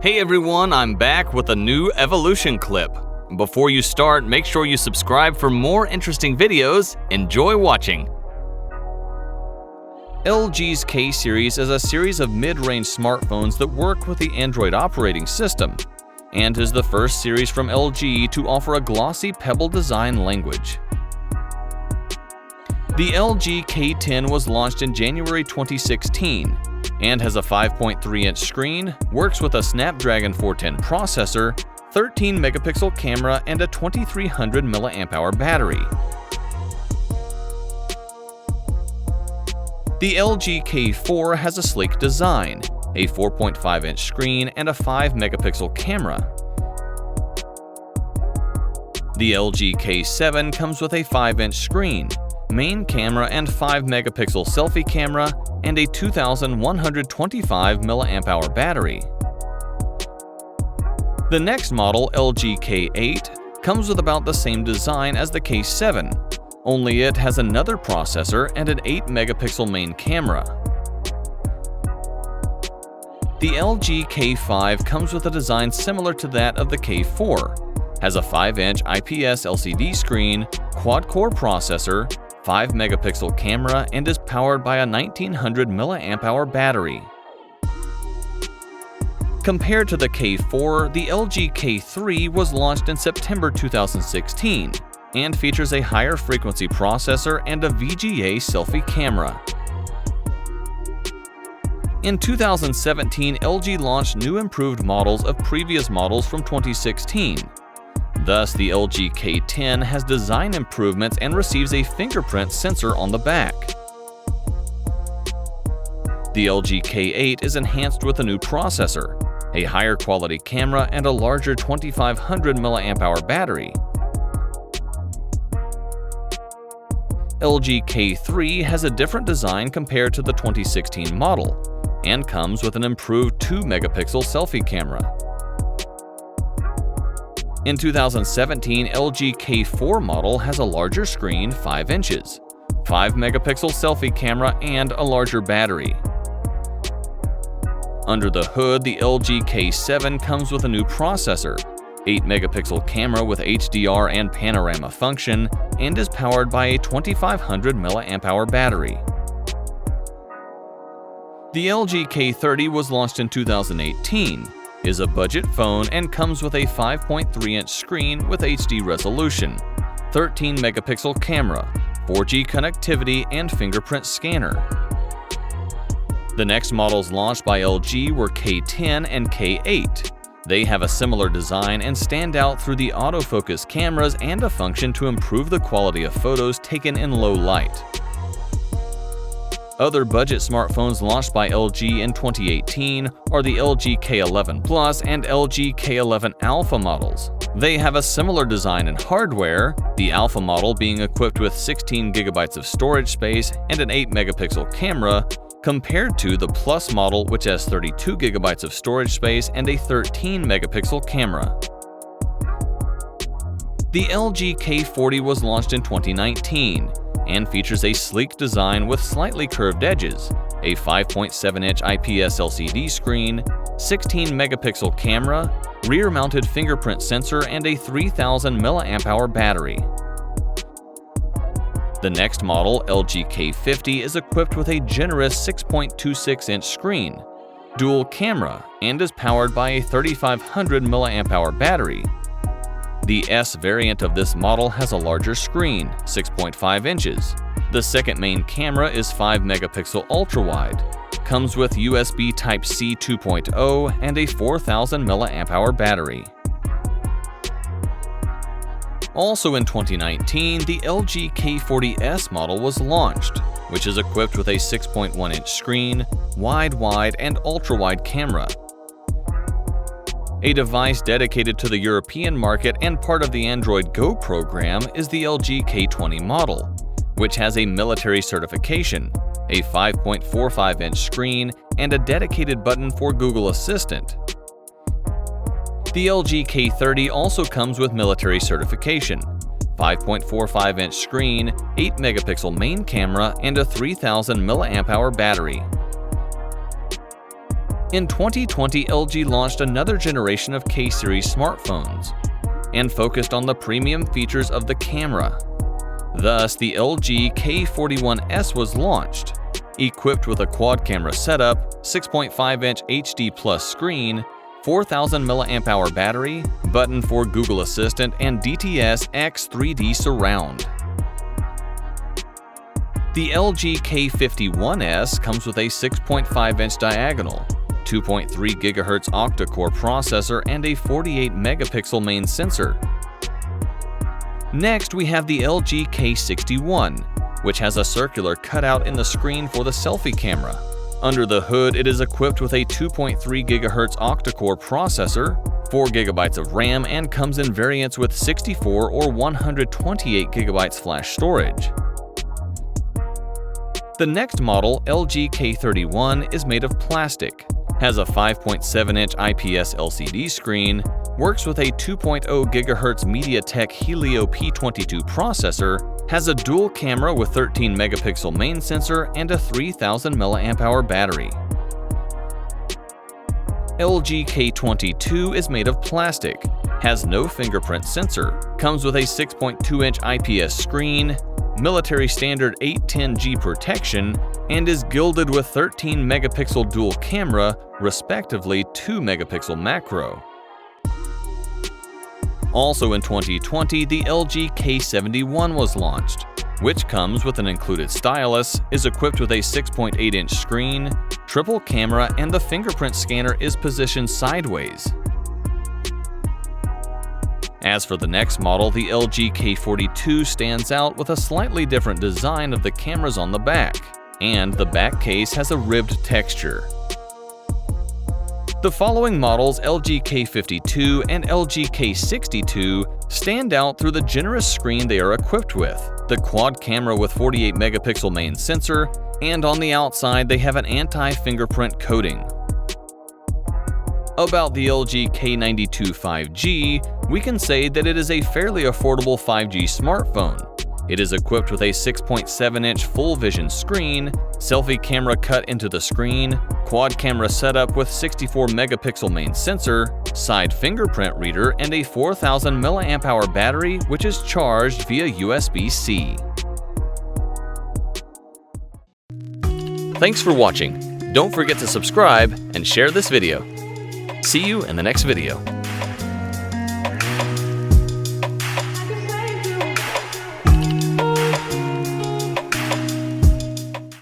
Hey everyone, I'm back with a new evolution clip. Before you start, make sure you subscribe for more interesting videos. Enjoy watching. LG's K series is a series of mid-range smartphones that work with the Android operating system, and is the first series from LG to offer a glossy pebble design language. The LG K10 was launched in January 2016 and has a 5.3-inch screen, works with a Snapdragon 410 processor, 13-megapixel camera, and a 2300 mAh battery. The LG K4 has a sleek design, a 4.5-inch screen, and a 5-megapixel camera. The LG K7 comes with a 5-inch screen, main camera and 5-megapixel selfie camera, and a 2125 mAh battery. The next model, LG K8, comes with about the same design as the K7, only it has another processor and an 8-megapixel main camera. The LG K5 comes with a design similar to that of the K4, has a 5-inch IPS LCD screen, quad-core processor, 5-megapixel camera, and is powered by a 1900 mAh battery. Compared to the K4, the LG K3 was launched in September 2016 and features a higher frequency processor and a VGA selfie camera. In 2017, LG launched new improved models of previous models from 2016. Thus, the LG K10 has design improvements and receives a fingerprint sensor on the back. The LG K8 is enhanced with a new processor, a higher quality camera, and a larger 2500 mAh battery. LG K3 has a different design compared to the 2016 model, and comes with an improved 2-megapixel selfie camera. In 2017, LG K4 model has a larger screen, 5 inches, 5-megapixel selfie camera, and a larger battery. Under the hood, the LG K7 comes with a new processor, 8-megapixel camera with HDR and panorama function, and is powered by a 2500 mAh battery. The LG K30 was launched in 2018, is a budget phone, and comes with a 5.3-inch screen with HD resolution, 13-megapixel camera, 4G connectivity, and fingerprint scanner. The next models launched by LG were K10 and K8. They have a similar design and stand out through the autofocus cameras and a function to improve the quality of photos taken in low light. Other budget smartphones launched by LG in 2018 are the LG K11 Plus and LG K11 Alpha models. They have a similar design and hardware, the Alpha model being equipped with 16 GB of storage space and an 8-megapixel camera, compared to the Plus model, which has 32 GB of storage space and a 13-megapixel camera. The LG K40 was launched in 2019 and features a sleek design with slightly curved edges, a 5.7-inch IPS LCD screen, 16-megapixel camera, rear-mounted fingerprint sensor, and a 3000 mAh battery. The next model, LG K50, is equipped with a generous 6.26-inch screen, dual camera, and is powered by a 3500 mAh battery. The S variant of this model has a larger screen, 6.5 inches. The second main camera is 5-megapixel ultra-wide, comes with USB Type-C 2.0 and a 4000 mAh battery. Also in 2019, the LG K40S model was launched, which is equipped with a 6.1-inch screen, wide and ultra-wide camera. A device dedicated to the European market and part of the Android Go program is the LG K20 model, which has a military certification, a 5.45-inch screen, and a dedicated button for Google Assistant. The LG K30 also comes with military certification, 5.45-inch screen, 8-megapixel main camera, and a 3000 mAh battery. In 2020, LG launched another generation of K-series smartphones and focused on the premium features of the camera. Thus, the LG K41S was launched, equipped with a quad-camera setup, 6.5-inch HD Plus screen, 4000 mAh battery, button for Google Assistant, and DTS X 3D surround. The LG K51S comes with a 6.5-inch diagonal, 2.3 GHz octa-core processor, and a 48-megapixel main sensor. Next, we have the LG K61, which has a circular cutout in the screen for the selfie camera. Under the hood, it is equipped with a 2.3 GHz octa-core processor, 4 GB of RAM, and comes in variants with 64 or 128 GB flash storage. The next model, LG K31, is made of plastic, has a 5.7-inch IPS LCD screen, works with a 2.0 GHz MediaTek Helio P22 processor, has a dual camera with 13 megapixel main sensor, and a 3000 mAh battery. LG K22 is made of plastic, has no fingerprint sensor, comes with a 6.2-inch IPS screen, military standard 810G protection, and is gilded with 13 megapixel dual camera, respectively 2 megapixel macro. Also in 2020, the LG K71 was launched, which comes with an included stylus, is equipped with a 6.8-inch screen, triple camera, and the fingerprint scanner is positioned sideways. As for the next model, the LG K42 stands out with a slightly different design of the cameras on the back, and the back case has a ribbed texture. The following models, LG K52 and LG K62, stand out through the generous screen they are equipped with, the quad camera with 48 megapixel main sensor, and on the outside they have an anti-fingerprint coating. About the LG K92 5G, we can say that it is a fairly affordable 5G smartphone. It is equipped with a 6.7-inch full-vision screen, selfie camera cut into the screen, quad camera setup with 64-megapixel main sensor, side fingerprint reader, and a 4000 mAh battery which is charged via USB-C. Thanks for watching. Don't forget to subscribe and share this video. See you in the next video.